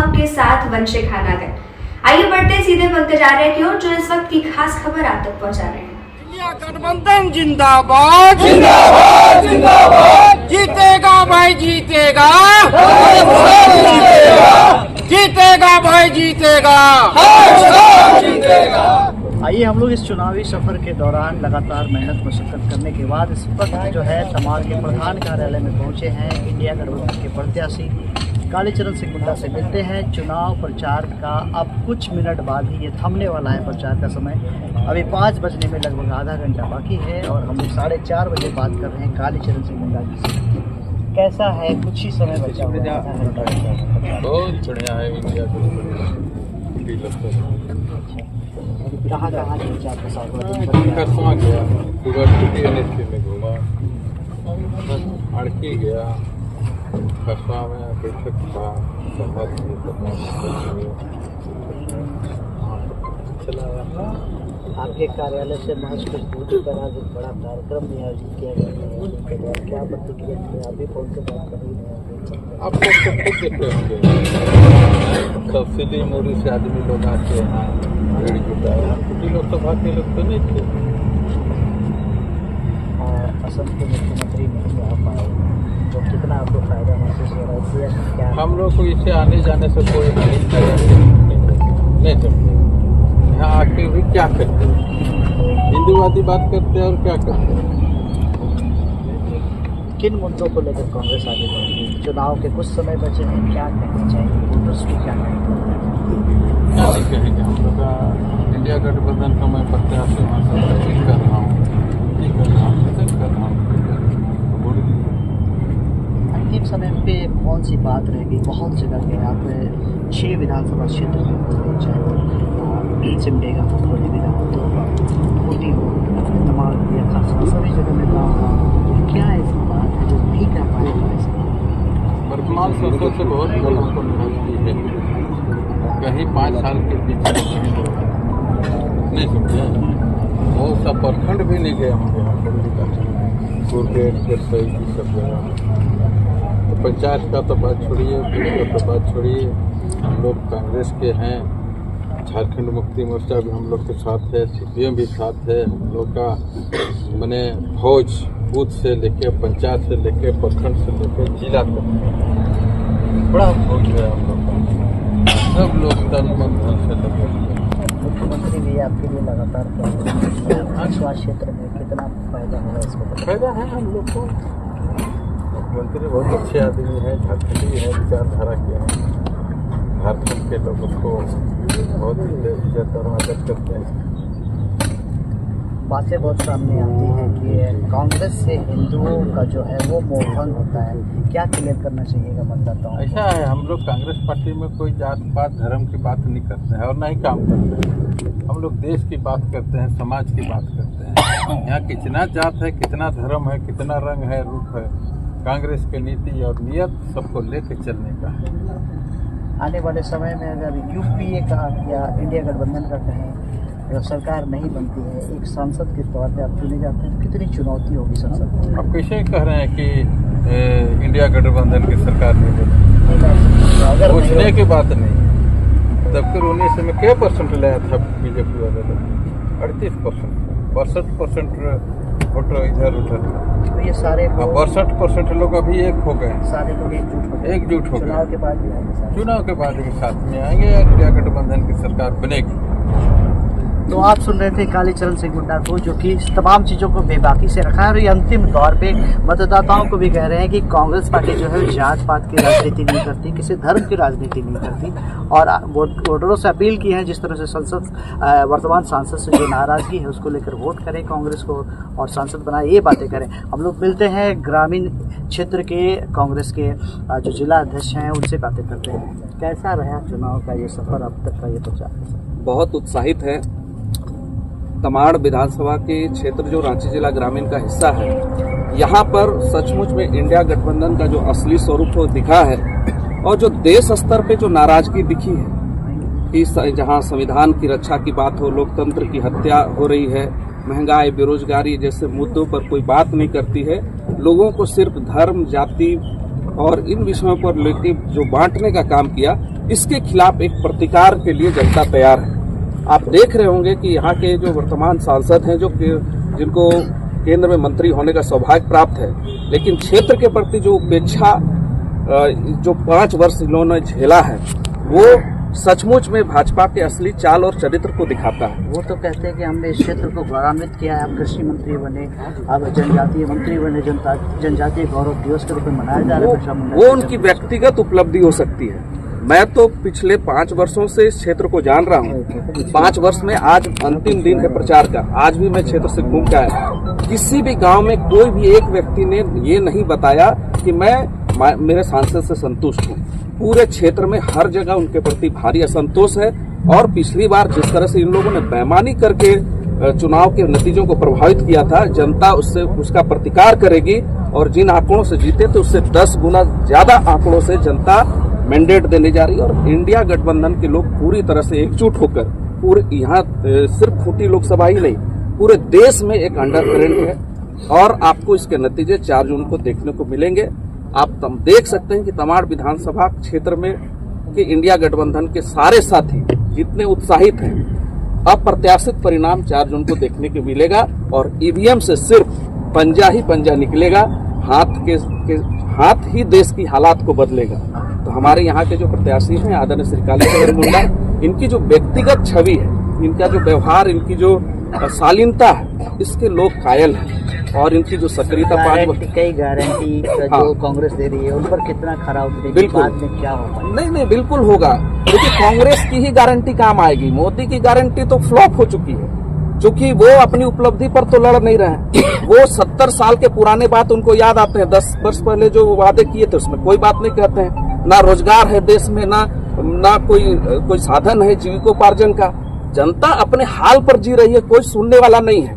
आपके साथ वंशिक खानागर। आइए बढ़ते सीधे पंकज आर्य की ओर, जो इस वक्त की खास खबर आप तक पहुंचा रहे हैं। इंडिया गठबंधन जिंदाबाद जिंदाबाद जिंदाबाद, जीतेगा भाई जीतेगा, जीतेगा भाई जीतेगा। आइए हम लोग इस चुनावी सफर के दौरान लगातार मेहनत मशक्कत करने के बाद इस वक्त जो है तमाल के प्रधान कार्यालय में पहुंचे हैं। इंडिया गठबंधन के प्रत्याशी कालीचरण सिंह मुंडा से मिलते हैं। चुनाव प्रचार का अब कुछ मिनट बाद ही ये थमने वाला है प्रचार का समय। अभी 5 बजने में लगभग आधा घंटा बाकी है और हम लोग 4:30 बजे बात कर रहे हैं कालीचरण सिंह मुंडा जी से। कैसा है, कुछ ही समय बचा हुआ है, आधा घंटा। बहुत बढ़िया है इंडिया कहाँ कहाँ प्रचार प्रसार खरसवा गया, सुबह छुट्टी में घूमा, अड़की गया, खरसवा में बैठक था, चला। आपके कार्यालय से महज कुछ दूरी पर आज एक बड़ा कार्यक्रम आयोजित किया गया है, उसके बाद क्या प्रतिक्रिया थी? आप भी फोन से बात कर रही हैं, आप लोग तो खुद देख रहे होंगे, सब्सिडी मोदी से आदमी लोग आते हैं, भीड़ जुटा है। कुछ लोकसभा के लोग तो नहीं थे। असम के मुख्यमंत्री नहीं आ पाए, तो कितना आपको फायदा महसूस हो रहा है? क्या हम लोग को इसे आने जाने से कोई नहीं समझे। यहाँ आके भी क्या करते हैं, हिंदूवादी बात करते हैं और क्या करते हैं। किन मुद्दों को लेकर कांग्रेस आगे बढ़ेगी? चुनाव के कुछ समय बचे हैं, क्या कहना चाहिए वोटर्स को? क्या क्या नहीं कहेंगे, हम लोग का इंडिया गठबंधन का मैं प्रत्याशी वहाँ से कर रहा हूँ, अंतिम समय पे कौन सी बात रहेगी? बहुत जगह पे आप 6 विधानसभा क्षेत्र में, चाहे वो सिमडेगा हो, बड़ी विधान हो, मोटी हो, तमाम या खासा सभी जगह में गाँव, क्या ऐसी बात है जो नहीं कर पाएगा? वर्तमान संसद से बहुत लोगों को निराशा है। कहीं 5 साल के पीछे नहीं समझे, बहुत सा प्रखंड भी नहीं गए होंगे गुरगेट की सब जगह। तो पंचायत का तो बात छोड़िए, बीच का तो बात छोड़िए, हम लोग कांग्रेस के हैं। झारखंड मुक्ति मोर्चा भी हम लोग के साथ है, CPM भी साथ है। हम लोग का मैंने फौज बूथ से लेके, पंचायत से लेके, प्रखंड से लेके जिला तक बड़ा फौज है हम लोग का। सब लोग तन मन धन से लगे। मुख्यमंत्री भी आपके लिए लगातार स्वास्थ्य क्षेत्र में कितना फायदा होगा इसको? फायदा है हम लोग को। मुख्यमंत्री बहुत अच्छे आदमी है, झारखंडी है, विचारधारा के हैं। झारखंड के लोग उसको बहुत इज्जत और आदर करते हैं। बातें बहुत सामने आती हैं कि कांग्रेस से हिंदुओं का जो है वो मोहन होता है, क्या क्लियर करना चाहिएगा मतदाताओं? ऐसा है, हम लोग कांग्रेस पार्टी में कोई जात पात धर्म की बात नहीं करते हैं और ना ही काम करते हैं। हम लोग देश की बात करते हैं, समाज की बात करते हैं। यहाँ कितना जात है, कितना धर्म है, कितना रंग है, रूप है, कांग्रेस की नीति और नियत सबको लेकर चलने का है। आने वाले समय में अगर UPA का या इंडिया गठबंधन का कहें, जब सरकार नहीं बनती है, एक सांसद के तौर पे आप चुने जाते हैं, कितनी चुनौती होगी संसद में? आप कैसे कह रहे हैं कि इंडिया गठबंधन की सरकार नहीं बनी? पूछने की बात नहीं। तब फिर 19 में क्या % लाया था बीजेपी वाले लोग? 38%, 62% वोट इधर उधर। तो ये सारे 62% लोग अभी एक हो गए, सारे लोग एकजुट हो गए। चुनाव के बाद भी आएंगे, चुनाव के बाद भी साथ में आएंगे, इंडिया गठबंधन की सरकार बनेगी। तो आप सुन रहे थे कालीचरण सिंह मुंडा को, जो कि इस तमाम चीज़ों को बेबाकी से रखा है और ये अंतिम दौर पे मतदाताओं को भी कह रहे हैं कि कांग्रेस पार्टी जो है जात पात की राजनीति नहीं करती, किसी धर्म की राजनीति नहीं करती। और वोटरों से अपील की है, जिस तरह से संसद वर्तमान सांसद से जो नाराजगी है उसको लेकर वोट करें कांग्रेस को और सांसद बनाए, ये बातें करें। हम लोग मिलते हैं ग्रामीण क्षेत्र के कांग्रेस के जो जिला अध्यक्ष हैं, उनसे बातें करते हैं। कैसा रहा चुनाव का ये सफर, अब तक का ये प्रचार? बहुत उत्साहित है। तमाड़ विधानसभा के क्षेत्र जो रांची जिला ग्रामीण का हिस्सा है, यहाँ पर सचमुच में इंडिया गठबंधन का जो असली स्वरूप वो दिखा है और जो देश स्तर पे जो नाराजगी दिखी है कि जहाँ संविधान की रक्षा की बात हो, लोकतंत्र की हत्या हो रही है, महंगाई, बेरोजगारी जैसे मुद्दों पर कोई बात नहीं करती है, लोगों को सिर्फ धर्म, जाति और इन विषयों पर लेकर जो बांटने का काम किया, इसके खिलाफ एक प्रतिकार के लिए जनता तैयार है। आप देख रहे होंगे कि यहाँ के जो वर्तमान सांसद हैं, जिनको केंद्र में मंत्री होने का सौभाग्य प्राप्त है, लेकिन क्षेत्र के प्रति जो उपेक्षा जो 5 वर्ष इन्होंने झेला है, वो सचमुच में भाजपा के असली चाल और चरित्र को दिखाता है। वो तो कहते हैं कि हमने इस क्षेत्र को गौरवान्वित किया है, आप कृषि मंत्री बने, आप जनजातीय मंत्री बने, जनजातीय गौरव दिवस के रूप में मनाया जा रहा है। वो उनकी व्यक्तिगत उपलब्धि हो सकती है। मैं तो पिछले 5 वर्षों से इस क्षेत्र को जान रहा हूँ। 5 वर्ष में आज अंतिम दिन है प्रचार का। आज भी मैं क्षेत्र से घूम के आया। किसी भी गांव में कोई भी एक व्यक्ति ने ये नहीं बताया कि मैं मेरे सांसद से संतुष्ट हूँ। पूरे क्षेत्र में हर जगह उनके प्रति भारी असंतोष है। और पिछली बार जिस तरह से इन लोगों ने बेईमानी करके चुनाव के नतीजों को प्रभावित किया था, जनता उसका प्रतिकार करेगी। और जिन आंकड़ों से जीते थे उससे 10 गुना ज्यादा आंकड़ों से जनता मैंडेट देने जा रही है। और इंडिया गठबंधन के लोग पूरी तरह से एकजुट होकर पूरे यहाँ सिर्फ खूंटी लोकसभा ही नहीं, पूरे देश में एक अंडर करंट है। और आपको इसके नतीजे 4 जून को देखने को मिलेंगे। आप देख सकते हैं कि तमाड़ विधानसभा क्षेत्र में कि इंडिया गठबंधन के सारे साथी जितने उत्साहित हैं, अप्रत्याशित परिणाम 4 जून को देखने को मिलेगा। और ईवीएम से सिर्फ पंजा ही पंजा निकलेगा। हाथ ही देश की हालात को बदलेगा। तो हमारे यहाँ के जो प्रत्याशी हैं आदरणीय श्री कालीचरण मुंडा, इनकी जो व्यक्तिगत छवि है, इनका जो व्यवहार, इनकी जो शालीनता है, इसके लोग कायल हैं। और इनकी जो सक्रियता कई गारंटी जो कांग्रेस दे रही है, उन पर कितना खरा उतरेगी, बिल्कुल बाद में क्या होगा? नहीं, बिल्कुल होगा। क्योंकि कांग्रेस की ही गारंटी काम आएगी। मोदी की गारंटी तो फ्लॉप हो चुकी है, क्योंकि वो अपनी उपलब्धि पर तो लड़ नहीं रहे। वो 70 साल के पुराने बात उनको याद आते हैं। 10 वर्ष पहले जो वादे किए थे उसमें कोई बात नहीं कहते हैं। ना रोजगार है देश में, ना कोई साधन है जीविकोपार्जन का। जनता अपने हाल पर जी रही है, कोई सुनने वाला नहीं है,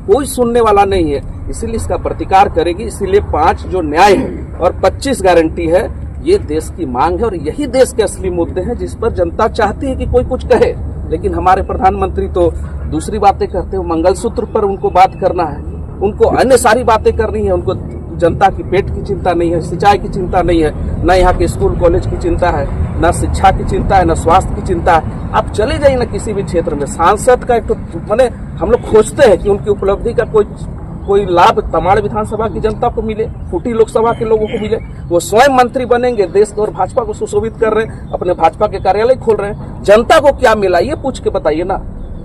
कोई सुनने वाला नहीं है। इसीलिए इसका प्रतिकार करेगी। इसीलिए 5 जो न्याय है और 25 गारंटी है, ये देश की मांग है। और यही देश के असली मुद्दे हैं जिस पर जनता चाहती है कि कोई कुछ कहे। लेकिन हमारे प्रधानमंत्री तो दूसरी बातें करते हैं। मंगलसूत्र पर उनको बात करना है, उनको अन्य सारी बातें करनी है। उनको जनता की पेट की चिंता नहीं है, सिंचाई की चिंता नहीं है, न यहाँ के स्कूल कॉलेज की चिंता है, न शिक्षा की चिंता है, न स्वास्थ्य की चिंता है। आप चले जाइए ना किसी भी क्षेत्र में, सांसद का एक तो मैंने हम लोग खोजते हैं कि उनकी उपलब्धि का कोई लाभ तमाड़ विधानसभा की जनता को मिले, खूंटी लोकसभा के लोगों को मिले। वो स्वयं मंत्री बनेंगे, देश और भाजपा को सुशोभित कर रहे हैं, अपने भाजपा के कार्यालय खोल रहे हैं। जनता को क्या मिला ये पूछ के बताइए ना।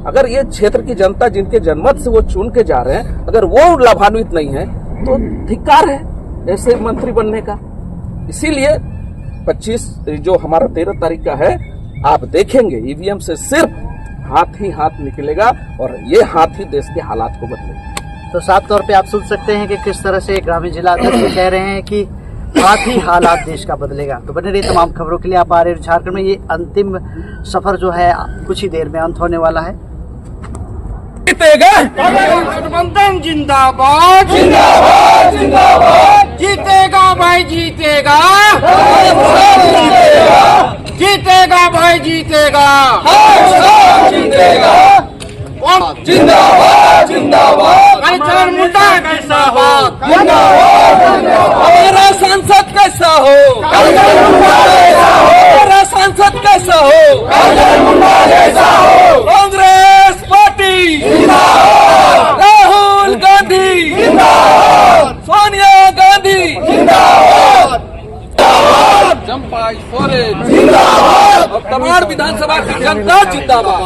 अगर ये क्षेत्र की जनता जिनके जनमत से वो चुन के जा रहे हैं, अगर वो लाभान्वित नहीं है तो धिक्कार है ऐसे मंत्री बनने का। इसीलिए 25 जो हमारा 13 तारीख का है, आप देखेंगे ईवीएम से सिर्फ हाथ ही हाथ निकलेगा। और ये हाथ ही देश के हालात को बदलेगा। तो साफ तौर पे आप सुन सकते हैं कि किस तरह से ग्रामीण जिला अध्यक्ष कह रहे हैं कि हाथ ही हालात देश का बदलेगा। तो बने रहिए तमाम खबरों के लिए आप आ रहे हैं झारखंड में। ये अंतिम सफर जो है कुछ ही देर में अंत होने वाला है। जीतेगा गठबंधन जिंदाबाद, जिंदाबाद, जिंदाबाद। जीतेगा भाई जीतेगा, जीतेगा भाई जीतेगा, जीतेगा। जिंदाबाद, जिंदाबाद। कालीचरण मुंडा कैसा हो, जिंदाबाद, जिंदाबाद। मेरा सांसद कैसा हो, कालीचरण मुंडा कैसा हो। मेरा सांसद कैसा हो, कालीचरण मुंडा कैसा हो। कांग्रेस पार्टी जिंदाबाद, राहुल गांधी जिंदाबाद, सोनिया गांधी जिंदाबाद, चंपा स्वरेज जिंदाबाद। और तमाड़ विधानसभा की जनता जिंदाबाद।